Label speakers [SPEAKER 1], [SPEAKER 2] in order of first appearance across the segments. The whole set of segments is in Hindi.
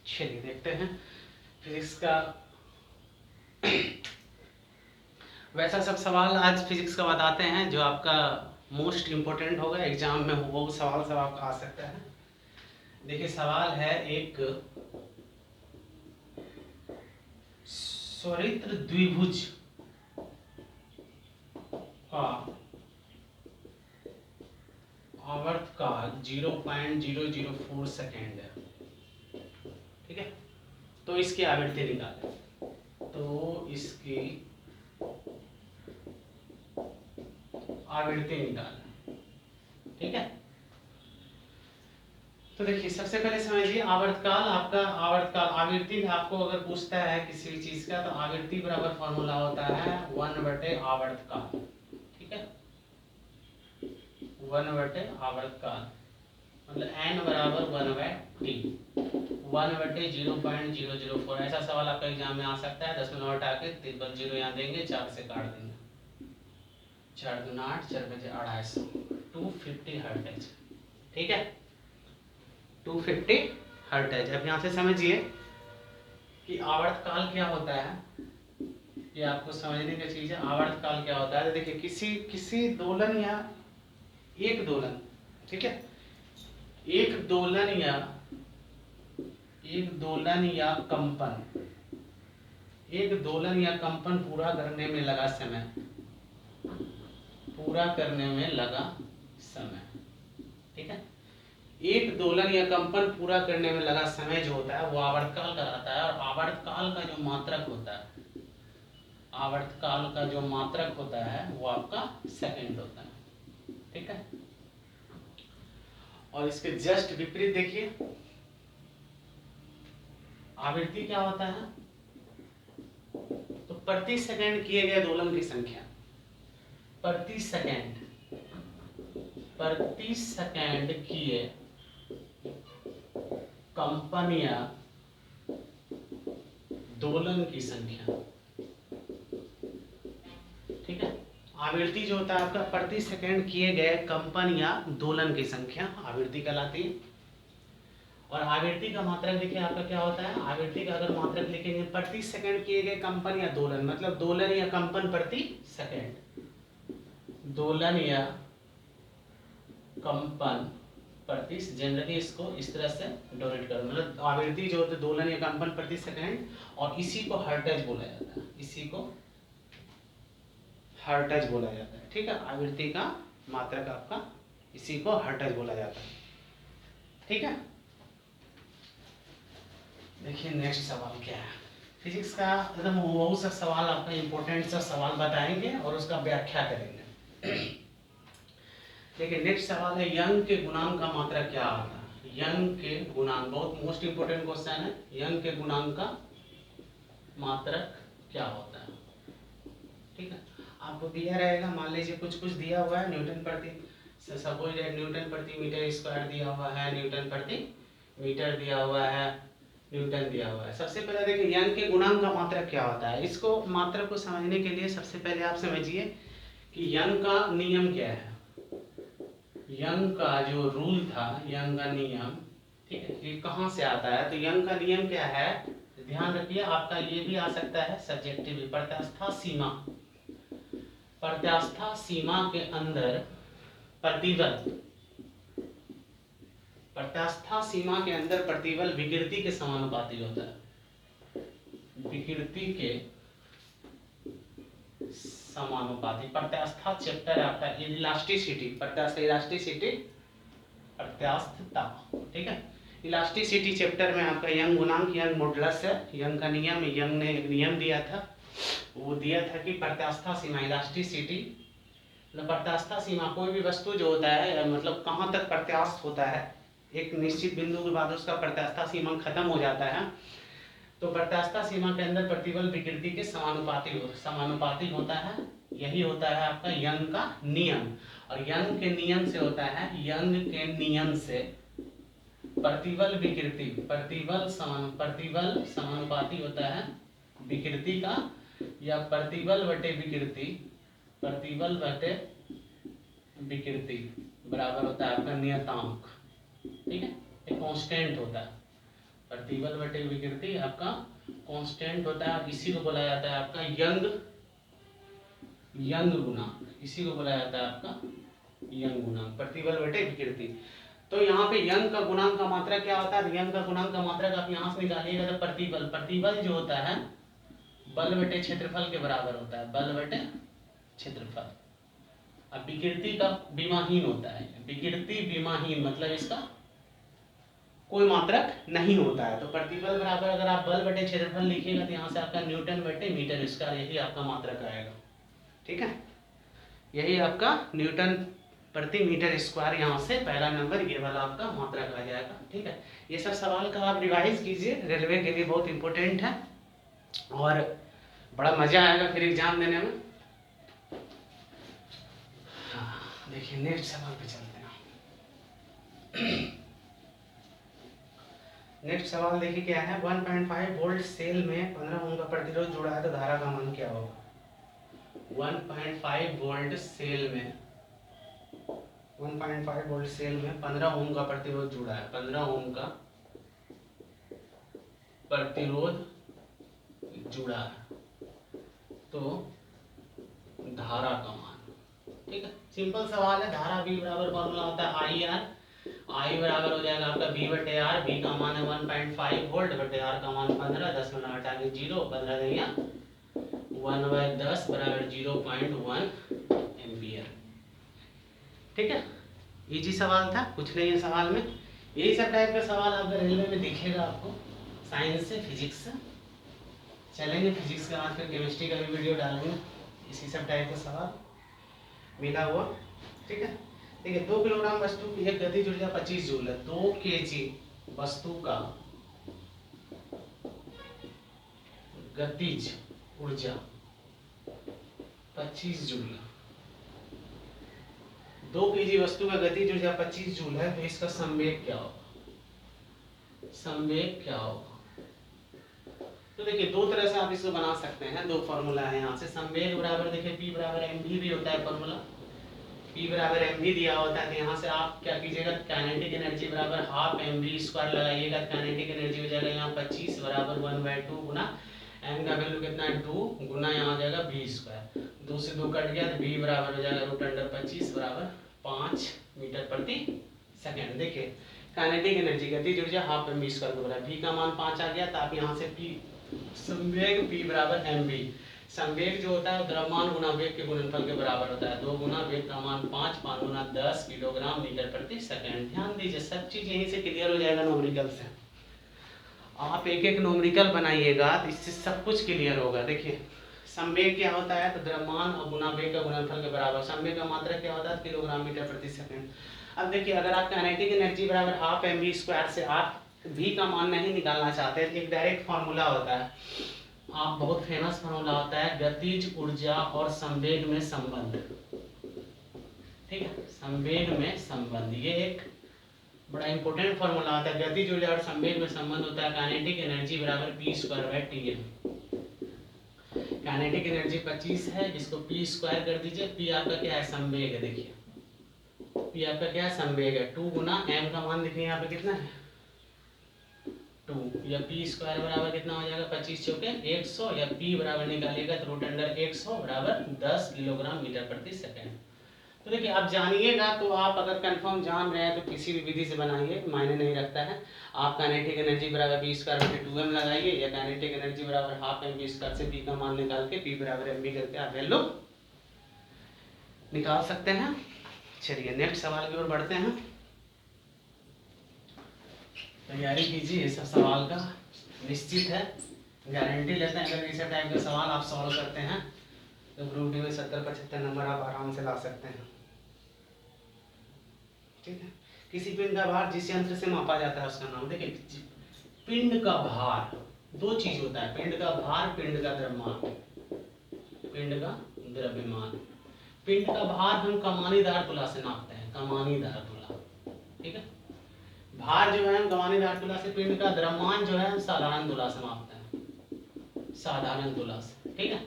[SPEAKER 1] चलिए देखते हैं फिजिक्स का। वैसा सब सवाल आज फिजिक्स का बताते हैं जो आपका मोस्ट इम्पोर्टेंट होगा एग्जाम में, वो सवाल सब आपका आ सकता है। देखिए सवाल है एक स्वरित्र द्विभुज का आवर्तकाल 0.004 सेकेंड है, ठीक है। तो इसकी आवृत्ति निकालें। तो इसकी आवृत्ति निकालें, ठीक है। तो देखिए सबसे पहले समझिए आवर्तकाल, आपका आवर्तकाल आवृत्ति आपको अगर पूछता है किसी भी चीज का तो आवृत्ति बराबर फॉर्मूला होता है 1/आवर्तकाल, ठीक है। 1/आवर्तकाल मतलब n बराबर 1/t, 1/0.004। ऐसा सवाल आपका एग्जाम में आ सकता है। 10 हटा के 0 यहाँ देंगे, 4 से काट देंगे, 4 दूना 8, 4 बजे 250, 250 हर्ट्ज, ठीक है। 250 हर्ट्ज। अब यहाँ से समझिए कि आवर्तकाल क्या होता है, ये आपको समझने की चीज है। आवर्तकाल क्या होता है, तो देखिए किसी दोलन या एक दोलन, ठीक है, एक दोलन या कंपन, एक दोलन या कंपन पूरा करने में लगा समय, ठीक है। एक दोलन या कंपन पूरा करने में लगा समय जो होता है वो आवर्तकाल कहलाता है। और आवर्तकाल का जो मात्रक होता है वो आपका सेकंड होता है, ठीक है। और इसके जस्ट विपरीत देखिए आवृत्ति क्या होता है, तो प्रति सेकंड किए गए दोलन की संख्या, प्रति सेकंड किए कंपन या दोलन की संख्या, ठीक है। आवृत्ति जो होता है आपका प्रति सेकंड किए गए कंपन या दोलन की संख्या आवृत्ति कहलाती है। और आवृत्ति का मात्रक देखिए आपका क्या होता है, आवृत्ति का अगर मात्रक लिखेंगे प्रति सेकंड किए गए कंपन या दोलन, मतलब दोलन या कंपन प्रति सेकंड, दोलन या कंपन प्रति, जनरली इसको इस तरह से डोनेट करो, मतलब आवृत्ति जो होती है दोलन या कंपन प्रति सेकंड, और इसी को हर्ट्ज बोला जाता है, ठीक है। आवृत्ति का मात्रक आपका इसी को हर्ट्ज बोला जाता है, ठीक है। देखिए नेक्स्ट सवाल क्या है, फिजिक्स का एकदम बहुत सा सवाल आपका इंपॉर्टेंट सा सवाल बताएंगे और उसका व्याख्या करेंगे। देखिए नेक्स्ट सवाल है यंग के गुणांक का मात्रक क्या आता है। यंग के गुणांक बहुत मोस्ट इंपोर्टेंट क्वेश्चन है। यंग के गुणांक का मात्रक क्या होता है, ठीक है। आपको दिया रहेगा, मान लीजिए कुछ दिया हुआ है, न्यूटन प्रति सपोज न्यूटन प्रति मीटर स्क्वायर दिया हुआ है, न्यूटन प्रति मीटर दिया हुआ है, न्यूटन दिया हुआ है। सबसे पहले देखिए यंग के गुणांक का मात्रक क्या होता है। इसको मात्रक को समझने के लिए सबसे पहले आप समझिए कि यंग का नियम क्या है। यंग का जो रूल था, यंग का नियम, ठीक है, ये कहाँ से आता है, तो यंग का नियम क्या है, ध्यान रखिए। आपका ये भी आ सकता है सब्जेक्टिव, प्रत्यास्था सीमा के अंदर प्रतिबल विकृति के समानुपाती होता है, विकृति के समानुपाती। प्रत्यास्था चैप्टर आपका प्रत्यास्थता, ठीक है। इलास्टिसिटी चैप्टर में आपका यंग गुणांक, यंग मॉडुलस है, यंग का नियम, यंग ने एक नियम दिया था, वो दिया था कि प्रत्यास्था सीमा, इलास्टिसिटी मतलब प्रत्यास्था सीमा, कोई भी वस्तु जो होता है मतलब कहाँ तक प्रत्यास्थ होता है, एक निश्चित बिंदु के बाद उसका प्रत्यास्था सीमा खत्म हो जाता है, तो प्रत्यास्था सीमा के अंदर प्रतिबल विकृति के समानुपाती होता है। यही होता है आपका यंग का नियम। और यंग के नियम से होता है, यंग के नियम से प्रतिबल विकृति, प्रतिबल समानुपाती होता है विकृति का, या प्रतिबल बटे विकृति बराबर होता है आपका नियतांक, ठीक है, एक कांस्टेंट होता है। प्रतिबल बटे विकृति आपका कांस्टेंट होता है, इसी को बोला जाता है आपका यंग गुणांक, इसी को बोला जाता है आपका यंग गुणांक, प्रतिबल बटे विकृति। तो यहाँ पे यंग का गुणांक का मात्रा क्या होता है, यंग का गुणांक का मात्रा आप यहाँ से निकालिएगा तो प्रतिबल, प्रतिबल जो होता है बल बटे क्षेत्रफल के बराबर होता है, बल बटे क्षेत्रफल। अब विकृति का विमाहीन होता है, विकृति विमाहीन मतलब इसका कोई मात्रक नहीं होता है। तो प्रतिबल बराबर अगर आप बल बटे क्षेत्रफल लिखिएगा तो यहाँ से आपका न्यूटन बटे मीटर स्क्वायर, यही आपका मात्रक आएगा। ठीक है, यही आपका न्यूटन प्रति मीटर स्क्वायर, यहाँ से पहला नंबर ये वाला आपका मात्रक आ जाएगा। ठीक है, ये सब सवाल का आप रिवाइज कीजिए, रेलवे के लिए बहुत इंपॉर्टेंट है और बड़ा मजा आएगा फिर एग्जाम देने में। देखिए नेक्स्ट सवाल पे चलते हैं। नेक्स्ट सवाल देखिए क्या है, 1.5 वोल्ट सेल में 15 ओम का प्रतिरोध जुड़ा है तो धारा का मान क्या होगा। 1.5 वोल्ट सेल में 1.5 वोल्ट सेल में 15 ओम का प्रतिरोध जुड़ा है, 15 ओम का प्रतिरोध जुड़ा है तो धारा का मान। ठीक है, सिंपल सवाल है। धारा V बराबर फॉर्मूला होता है IR, I बराबर हो जाएगा आपका V बटे R, V का मान है 1.5 वोल्ट बटे R का मान 15, 10 में हटा के 0, 15 देंगे 1/10 बराबर 0.1 एम्पियर। ठीक है, इजी सवाल था, कुछ नहीं है सवाल में। यही सब टाइप का सवाल आपका रेलवे में दिखेगा आपको, साइंस से, फिजिक्स से। चलेंगे फिजिक्स के बाद फिर केमिस्ट्री का भी वीडियो डालेंगे, इसी सब टाइप का सवाल मिला हुआ। ठीक है, देखिए 2 किलोग्राम वस्तु की एक गतिज ऊर्जा 25 जूल है, 2 केजी वस्तु का गतिज ऊर्जा 25 जूल, 2 केजी वस्तु का गतिज ऊर्जा 25 जूल है तो इसका संवेग क्या होगा, संवेग क्या होगा। तो देखिए दो तरह से आप इसको बना सकते हैं, दो फॉर्मूला है यहाँ से। संवेग बराबर देखिए P बराबर mv भी होता है फॉर्मूला, P बराबर mv दिया होता है तो यहाँ से आप क्या कीजिएगा, काइनेटिक एनर्जी बराबर हाफ mv स्क्वायर लगाइएगा, काइनेटिक एनर्जी हो जाएगा यहाँ 25 बराबर 1/2 गुना m का वैल्यू कितना है 2 गुना यहाँ आ जाएगा v स्क्वायर, 2 से 2 कट गया तो v बराबर हो जाएगा √25 बराबर 5 मीटर प्रति सेकेंड। देखिए काइनेटिक एनर्जी गतिज ऊर्जा हाफ mv स्क्वायर बराबर v का मान 5 आ गया तो आप यहाँ से p संवेग P बराबर mv, संवेग जो होता है द्रव्यमान गुना वेग के गुणनफल के बराबर होता है, 2 गुना वेग का मान 5, 5 गुना 10 किलोग्राम मीटर प्रति सेकंड। ध्यान दीजिए सब चीज यहीं से क्लियर हो जाएगा न्यूमेरिकल से। आप एक एक न्यूमेरिकल बनाइएगा तो इससे सब कुछ क्लियर होगा। देखिए संवेग क्या होता है तो द्रव्यमान और गुना वेग का गुणनफल के बराबर, संवेग का मात्रा क्या होता है किलोग्राम मीटर प्रति सेकंड। अब देखिए अगर आप काइनेटिक एनर्जी बराबर हाफ mv स्क्वायर से आप v का मान नहीं निकालना चाहते हैं, एक डायरेक्ट फार्मूला होता है, आप बहुत फेमस फार्मूला होता है गतिज ऊर्जा और संवेग में संबंध। ठीक है, संवेग में संबंध, ये एक बड़ा इंपॉर्टेंट फार्मूला होता है। गतिज ऊर्जा और संवेग में संबंध होता है काइनेटिक एनर्जी बराबर p²/Tm। काइनेटिक एनर्जी 25 है, इसको p² कर दीजिए, p आपका क्या है संवेग है, देखिए p आपका क्या है संवेग है, 2 गुना m का मान देखिए यहाँ पे कितना है 2, या p² बराबर कितना हो जाएगा 25 चौके 100, या p बराबर निकालिएगा तो √100 बराबर 10 किलोग्राम मीटर प्रति सेकंड। तो देखिए आप जानिएगा तो आप अगर कंफर्म जान रहे हैं तो किसी भी विधि से बनाइए, मायने नहीं रखता है। आप काइनेटिक एनर्जी बराबर p²/2m लगाइए या काइनेटिक एनर्जी बराबर हाफ mv स्क्वायर से p का मान निकाल के p बराबर mv करके आप वैल्यू निकाल सकते हैं। चलिए नेक्स्ट सवाल की ओर बढ़ते हैं, तैयारी कीजिए, ये सब सवाल का निश्चित है, गारंटी लेते हैं। अगर इस टाइप के सवाल आप सॉल्व करते हैं तो ग्रुप डी में 70-75 नंबर आप आराम से ला सकते हैं। ठीक है, किसी पिंड का भार जिस यंत्र से मापा जाता है उसका नाम। देखिए पिंड का भार दो चीज होता है, पिंड का भार, पिंड का द्रव्यमान, पिंड का द्रव्यमान। पिंड का भार हम कमानीदार तुला से नापते हैं, कमानीदार तुला। ठीक है, भार जो है हम कमानीदार तुला से, पिंड का द्रव्यमान जो है हम साधारण तुला से मापते हैं, साधारण तुला से। ठीक है,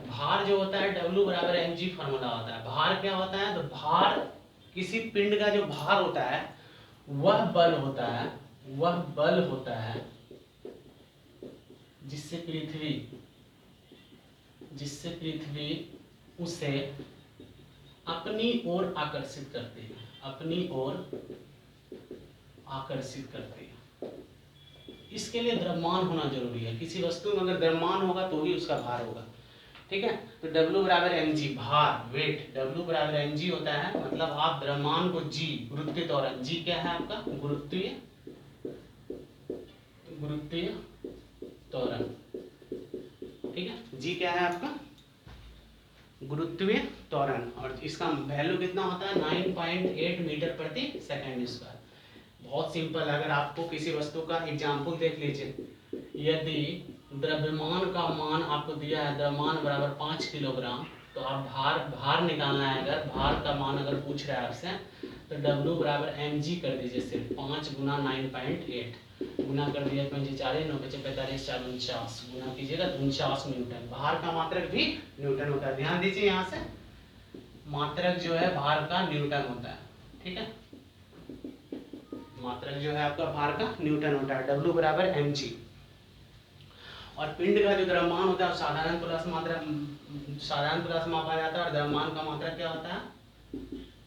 [SPEAKER 1] भार जो होता है W बराबर mg फॉर्मूला होता है। भार क्या होता है तो भार, किसी पिंड का जो भार होता है वह बल होता है, वह बल होता है जिससे पृथ्वी उसे अपनी ओर आकर्षित करती है, अपनी ओर आकर्षित करती है। इसके लिए द्रव्यमान होना जरूरी है। किसी वस्तु में अगर द्रव्यमान होगा तो ही उसका भार होगा, ठीक है। तो W बराबर mg, भार, वेट, W बराबर mg होता है, मतलब आप द्रव्यमान को g, गुरुत्वीय त्वरण, g क्या है आपका, गुरुत्वीय त्वरण, ठीक है। g क्या है आपका, गुरुत्वीय त्वरण, और इसका वैल्यू कितना होता है, 9.8 मीटर प्रति सेकंड स्क्वायर। बहुत सिंपल। अगर आपको किसी वस्तु का एग्जाम्पल देख लीजिए, यदि द्रव्यमान का मान आपको दिया है, द्रव्यमान बराबर 5 किलोग्राम, तो आप भार निकालना है। अगर भार का मान अगर पूछ रहा है आपसे, तो W बराबर mg कर दीजिए, सिर्फ 5 गुना 9.8 गुना कर दिया 5 4 9 5 45 4 49 गुना कीजिएगा 49 न्यूटन। भार का मात्रक भी न्यूटन होता है, ध्यान दीजिए। यहाँ से मात्रक जो है भार का न्यूटन होता है, ठीक है। मात्रक जो है आपका भार का न्यूटन होता है, W बराबर mg। और पिंड का जो द्रव्यमान होता है साधारण तुला से मापा जाता है, और द्रव्यमान का मात्रक क्या होता है,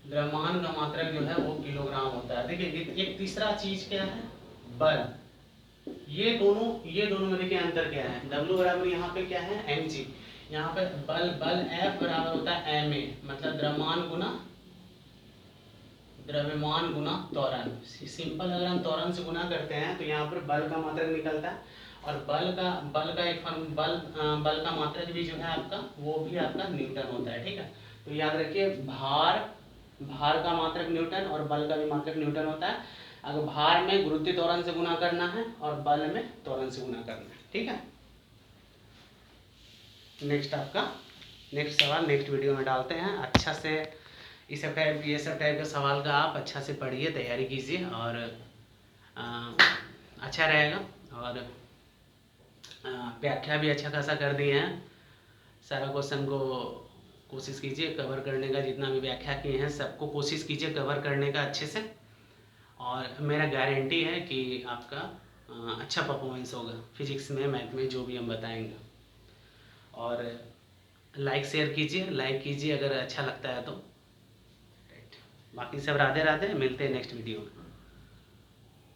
[SPEAKER 1] द्रव्यमान का मात्रक जो है वो किलोग्राम होता है। देखिए एक तीसरा चीज क्या है, बल। ये दोनों में देखिए अंतर क्या है। W बराबर यहाँ पे क्या है, mg, यहाँ पे बल F बराबर होता है ma, मतलब द्रव्यमान गुना त्वरण। सिंपल अगर हम त्वरण से गुना करते हैं तो यहाँ पर बल का मात्रक निकलता है, और बल का एक फॉर्म बल का मात्रक भी जो है आपका, वो भी आपका न्यूटन होता है, ठीक है। तो याद रखिए, भार का मात्रक न्यूटन और बल का भी मात्रक न्यूटन होता है। अगर भार में गुरुत्वीय त्वरण से गुना करना है और बल में त्वरण से गुना करना है, ठीक है। नेक्स्ट सवाल नेक्स्ट वीडियो में डालते हैं। अच्छा से ये सब टाइप का सवाल का आप अच्छा से पढ़िए, तैयारी कीजिए, और अच्छा रहेगा। और व्याख्या भी अच्छा खासा कर दिए हैं। सारा क्वेश्चन को कोशिश कीजिए कवर करने का, जितना भी व्याख्या किए हैं सबको कोशिश कीजिए कवर करने का अच्छे से, और मेरा गारंटी है कि आपका अच्छा परफॉर्मेंस होगा फिजिक्स में, मैथ में, जो भी हम बताएंगे। और लाइक शेयर कीजिए, लाइक कीजिए अगर अच्छा लगता है तो। बाकी सब राधे राधे, मिलते हैं नेक्स्ट वीडियो में।